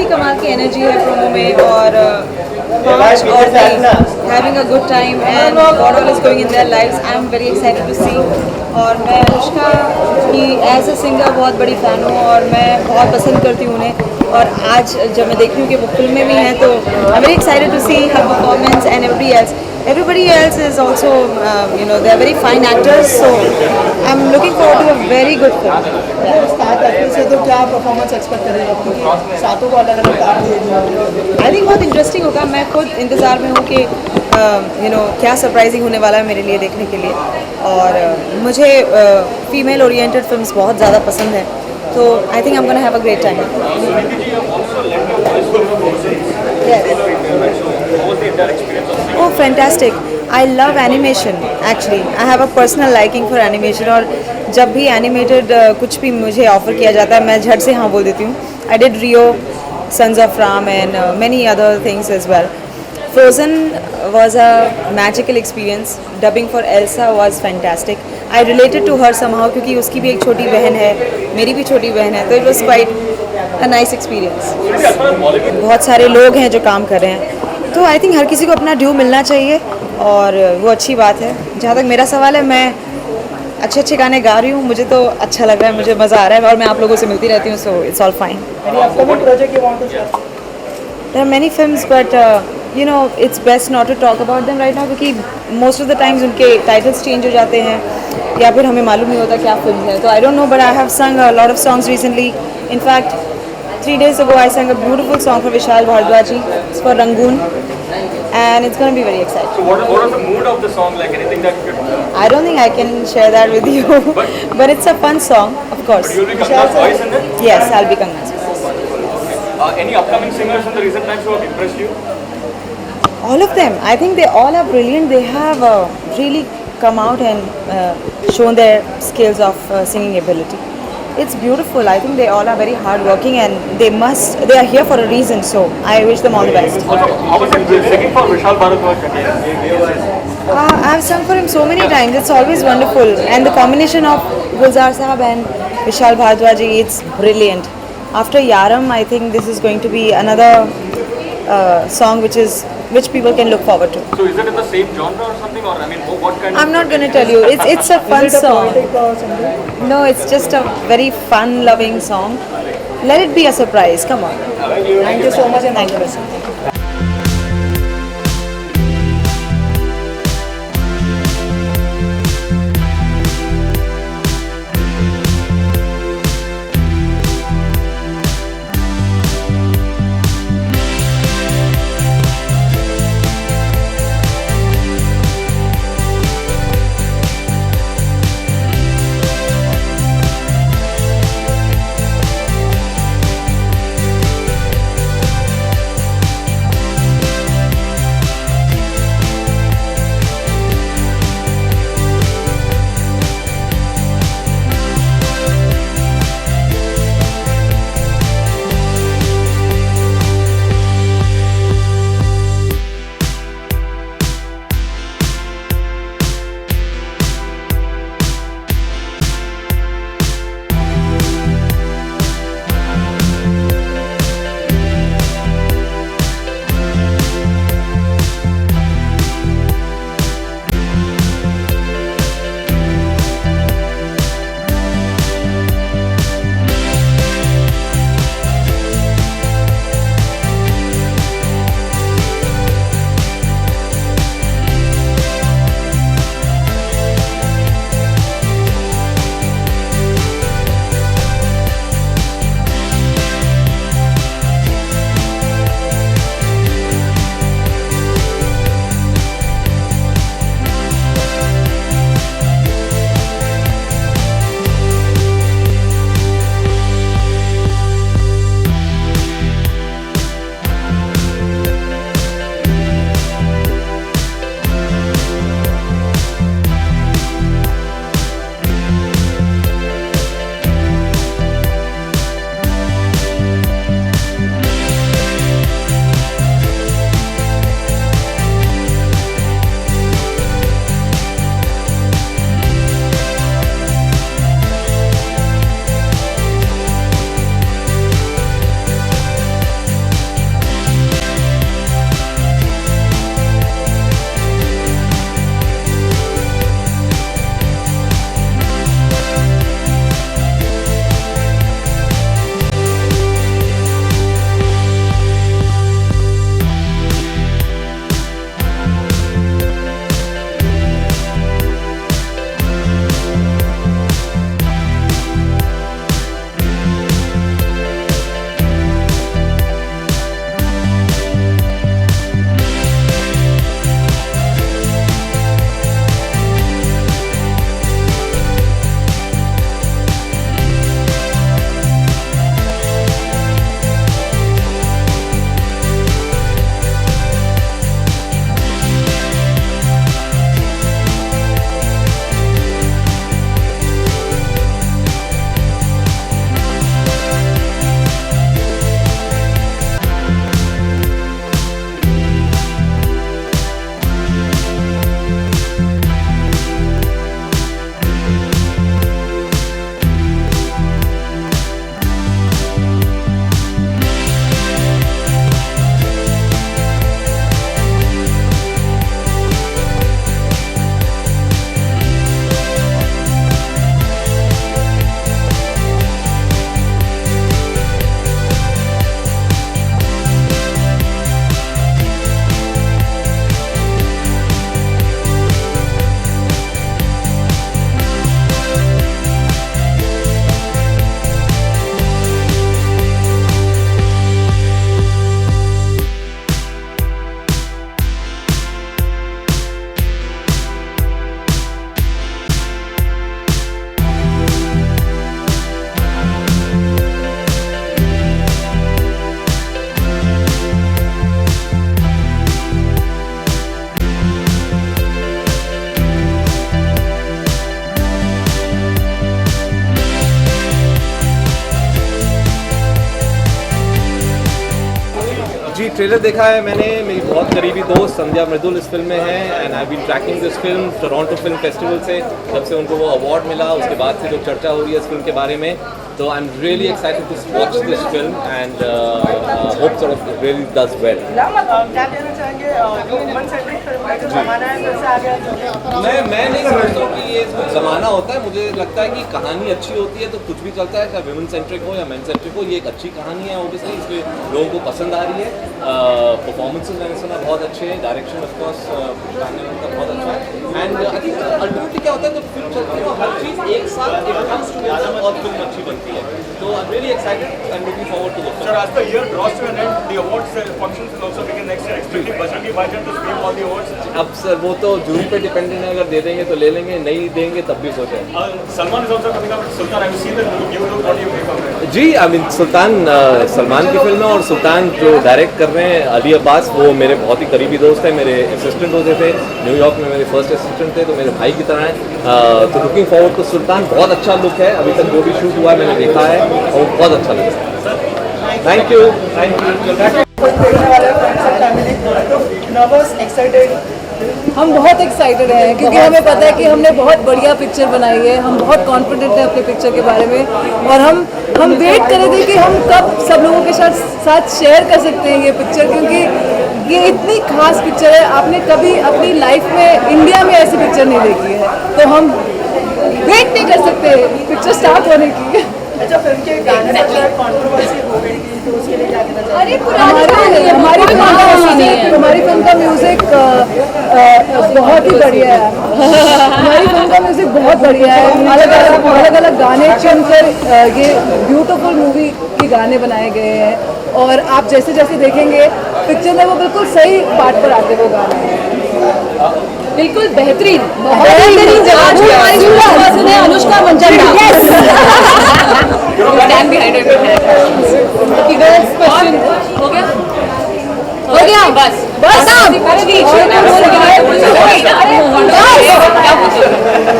ही कमाल की energy है promo में और पांच औरतें having a good time and what all is going in their lives I am very excited to see. और मैं अनुष्का की एज अ सिंगर बहुत बड़ी फ़ैन हूँ और मैं बहुत पसंद करती हूँ उन्हें। और आज जब मैं देख रही हूँ कि वो फिल्में भी हैं तो I am very excited to see her performance and everybody else is also they are very fine actors, so I'm looking forward to a very good film. से तो क्या परफॉर्मेंस एक्सपेक्ट करेगा क्योंकि सातों को अलग अलग कार्ड दिए गए। आई थिंक बहुत इंटरेस्टिंग होगा। मैं खुद इंतज़ार में हूँ कि क्या सरप्राइजिंग होने वाला है मेरे लिए देखने के लिए। और मुझे फीमेल ओरिएंटेड फिल्म्स बहुत ज़्यादा पसंद है, तो I think I am gonna have a great time. Oh, fantastic! I love animation. Actually, I have a personal liking for animation. और जब भी animated कुछ भी मुझे ऑफर किया जाता है मैं झट से हाँ बोल देती हूँ। I did Rio, Sons of Ram and many other things as well. Frozen was a magical experience. Dubbing for Elsa was fantastic. I related to her somehow क्योंकि उसकी भी एक छोटी बहन है, मेरी भी छोटी बहन है, तो it was quite a nice experience. बहुत सारे लोग हैं जो काम कर रहे हैं, तो आई थिंक हर किसी को अपना ड्यू मिलना चाहिए और वो अच्छी बात है। जहाँ तक मेरा सवाल है, मैं अच्छे अच्छे गाने गा रही हूँ, मुझे तो अच्छा लग रहा है, मुझे मज़ा आ रहा है और मैं आप लोगों से मिलती रहती हूँ, so it's all fine. There are many films but it's best not to talk about them right now क्योंकि most of the times उनके titles change हो जाते हैं या फिर हमें मालूम नहीं होता क्या फिल्म है, तो I don't know but I have sung a lot of songs recently. In fact 3 days ago I sang a beautiful song for Vishal Bhardwaj. It's for Rangoon and it's going to be very exciting. So what was the mood of the song, like anything that you could... I don't think I can share that with you but it's a fun song, of course. But you'll be Kangna's voice in it? Yes, I'll be Kangna's voice. Any upcoming singers in the recent times who have impressed you? All of them. I think they all are brilliant. They have really come out and shown their skills of singing ability. It's beautiful. I think they all are very hardworking and they are here for a reason. So I wish them all the best. Also, how was it singing for Vishal Bharadwaj again? I've sung for him so many times. It's always wonderful. And the combination of Gulzar Sahab and Vishal Bharadwaj, it's brilliant. After Yaram, I think this is going to be another song which people can look forward to. So is it in the same genre or something, or I mean, what kind? I'm not going to tell you. It's a fun song. No, it's just a very fun, loving song. Let it be a surprise. Come on. Thank you so much and thank you. Trailer देखा है मैंने, मेरी बहुत करीबी दोस्त संध्या मृदुल इस film में है and I been tracking this film Toronto film festival से, जब से उनको वो अवार्ड मिला उसके बाद से जो चर्चा हो रही है इस फिल्म के बारे में, तो I am really excited to watch this film and hope sort of really does well. क्या कहना चाहेंगे जो वुमन सेंट्रिक फिल्म है, जो ज़माना है वैसे आ गया? मैं नहीं समझता हूँ कि ये कुछ ज़माना होता है, मुझे लगता है कि कहानी अच्छी होती है तो कुछ भी चलता है, चाहे वुमेन सेंट्रिक हो या मेन सेंट्रिक हो, ये एक अच्छी कहानी है ऑब्वियसली, इसमें लोगों को पसंद आ रही है, परफॉर्मेंसेस मैंने सुना बहुत अच्छे हैं, डायरेक्शन ऑफ कोर्स उनका बहुत अच्छा है एंड आई थिंक अल्टीमेटली क्या होता है जब फिल्म चलती है हर चीज़ एक साथ इट कम्स टुगेदर और फिल्म अच्छी बनती है, तो I am really excited and looking forward to the film. Sir, as the year draws to an end, the awards functions will also begin next year. Expecting Bajrangi Bhaijaan to sweep all the awards. अब sir वो तो jury पे dependent है, अगर दे देंगे तो ले लेंगे, नहीं देंगे तब भी सोचें। Salman is also coming up with Sultan. Have you seen the new look? What do you make of it? जी आई मीन सुल्तान सलमान की फिल्म है और सुल्तान जो डायरेक्ट कर रहे हैं अली अब्बास, वो मेरे बहुत ही करीबी दोस्त हैं, मेरे असिस्टेंट होते थे न्यूयॉर्क में, मेरे फर्स्ट असिस्टेंट थे, तो मेरे भाई की तरह हैं, तो लुकिंग फॉरवर्ड टू सुल्तान। बहुत अच्छा लुक है, अभी तक जो भी शूट हुआ है मैंने देखा है और वो बहुत अच्छा लग रहा है। Thank you nervous, excited? हम बहुत एक्साइटेड हैं क्योंकि हमें पता है कि हमने बहुत बढ़िया पिक्चर बनाई है, हम बहुत कॉन्फिडेंट हैं अपने पिक्चर के बारे में और हम वेट कर रहे थे कि हम कब सब लोगों के साथ शेयर कर सकते हैं ये पिक्चर, क्योंकि ये इतनी खास पिक्चर है, आपने कभी अपनी लाइफ में इंडिया में ऐसी पिक्चर नहीं देखी है, तो हम वेट नहीं कर सकते पिक्चर स्टार्ट होने की। अच्छा, फिल्म के गाने पर जो कंट्रोवर्सी हो गई थी, तो उसके लिए क्या कहना चाहिए? हमारी फिल्म का म्यूजिक बहुत ही बढ़िया है, हमारी फिल्म का म्यूजिक बहुत बढ़िया है, अलग अलग गाने चुनकर ये ब्यूटीफुल मूवी के गाने बनाए गए हैं और आप जैसे जैसे देखेंगे पिक्चर में वो बिल्कुल सही पार्ट पर आते वो गाने, बिल्कुल बेहतरीन अनुष्का मंचन हो गया बस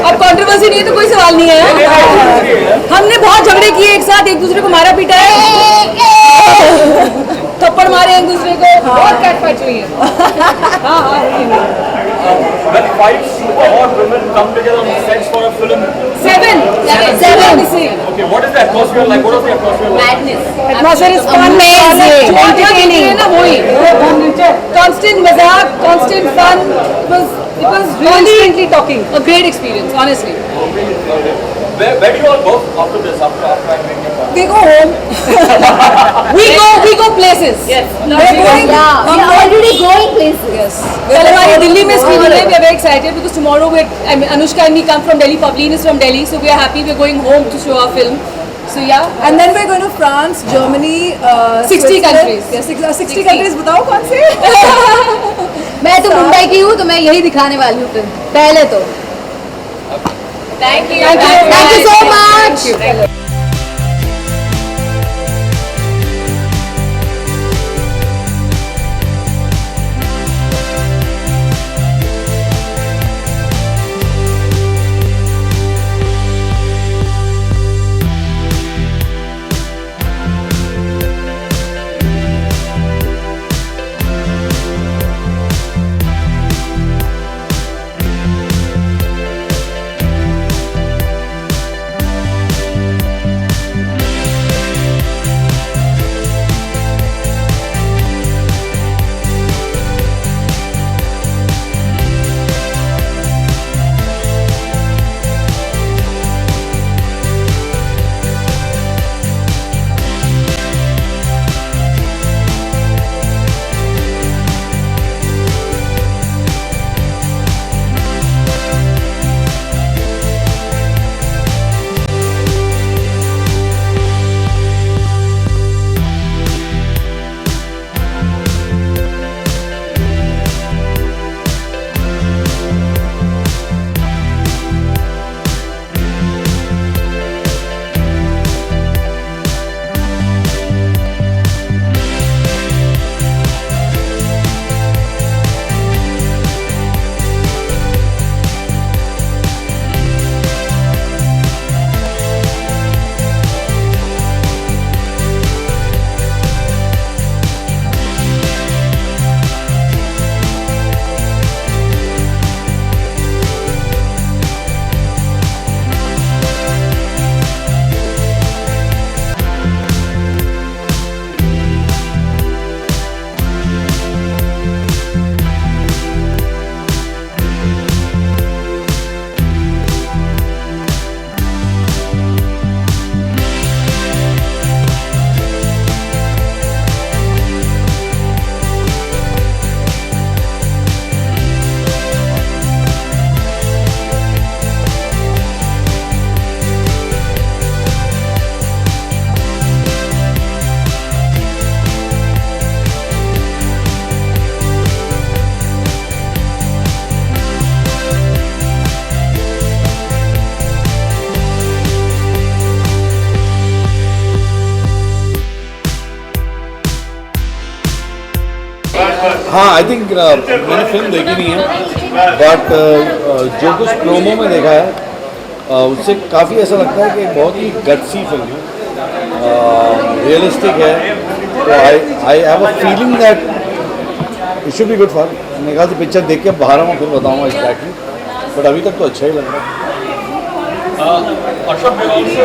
अब कंट्रोवर्सी नहीं है तो कोई सवाल नहीं है। हमने बहुत झगड़े किए एक साथ, एक दूसरे को मारा पीटा है, थप्पड़ मारे एक दूसरे को, बहुत कैट फाइट हुई है। When 5 super hot women come together on sets for a film. Seven. Okay, what is the atmosphere like? What was the atmosphere like? Madness. Atmosphere is amazing. Entertaining. Constant mazak, constant fun. It was really talking. A great experience, honestly. Where do you all go after this? After acting? We go home. we go places. Yes. We are already going places. Yes. कल हमारी दिल्ली में screening है. We are very excited because tomorrow Anushka and me come from Delhi. Pavleen is from Delhi, so we are happy. We are going home to show our film. So yeah. And then we are going to France, Germany, 60 countries. Yeah, 60 countries. बताओ कौन से? मैं तो मुंबई की हूँ, तो मैं यही दिखाने वाली हूँ फिल्म. पहले तो. Thank you so much. हाँ आई थिंक मैंने फिल्म देखी नहीं है बट जो कुछ प्रोमो में देखा है उससे काफ़ी ऐसा लगता है कि बहुत ही गट्सी फिल्म है, रियलिस्टिक है, तो I have a feeling that it should be good for. मैंने कहा कि पिक्चर देख के बाहर आऊँ फिर बताऊँगा एग्जैक्टली, बट अभी तक तो अच्छा ही लग रहा है। Ashok, we're also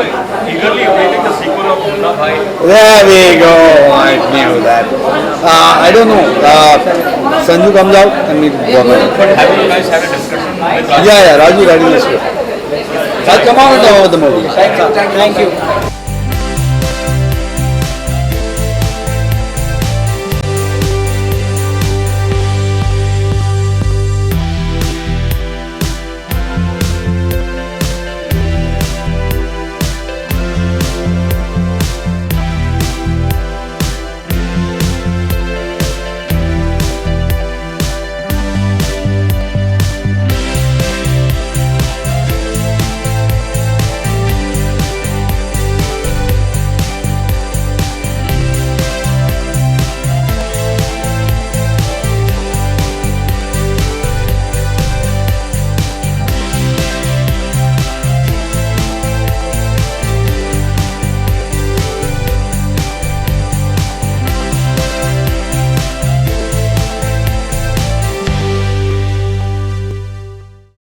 eagerly awaiting the sequel of Munna Bhai. There we go. I knew that. I don't know. Sanju comes out and we work on it. But have you guys had a discussion with Yeah, Raju ready the script. I'll come out and talk about the movie. Thank you.